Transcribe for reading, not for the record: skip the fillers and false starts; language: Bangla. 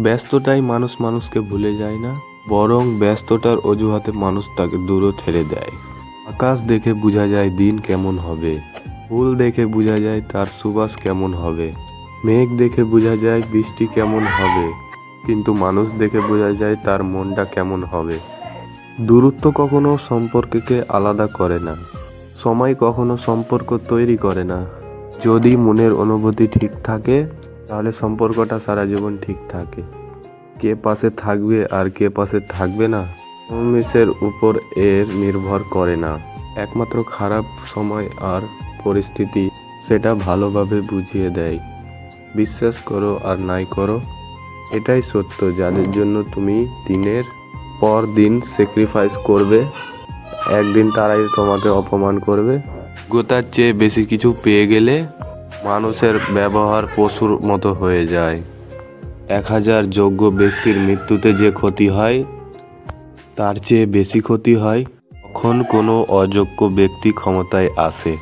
ব্যস্ততাই মানুষ মানুষকে ভুলে যায় না, বরং ব্যস্ততার অজুহাতে মানুষ তাকে দূরে ঠেলে দেয়। আকাশ দেখে বোঝা যায় দিন কেমন হবে, ফুল দেখে বোঝা যায় তার সুবাস কেমন হবে, মেঘ দেখে বোঝা যায় বৃষ্টি কেমন হবে, কিন্তু মানুষ দেখে বোঝা যায় তার মনটা কেমন হবে। দূরত্ব কখনো সম্পর্ককে আলাদা করে না, সময় কখনো সম্পর্ক তৈরি করে না। যদি মনের অনুভূতি ঠিক থাকে তাহলে সম্পর্কটা সারা জীবন ঠিক থাকে। কে পাশে থাকবে আর কে পাশে থাকবে না মিশের উপর এর নির্ভর করে না। একমাত্র খারাপ সময় আর পরিস্থিতি সেটা ভালোভাবে বুঝিয়ে দেয়। বিশ্বাস করো আর নাই করো, এটাই সত্য। যাদের জন্য তুমি দিনের পর দিন স্যাক্রিফাইস করবে, একদিন তারাই তোমাকে অপমান করবে। গোতার চেয়ে বেশি কিছু পেয়ে গেলে মানুষের ব্যবহার পশুর মতো হয়ে যায়। 1000 যোগ্য ব্যক্তির মৃত্যুতে যে ক্ষতি হয় তার চেয়ে বেশি ক্ষতি হয় যখন কোনো অযোগ্য ব্যক্তি ক্ষমতায় আসে।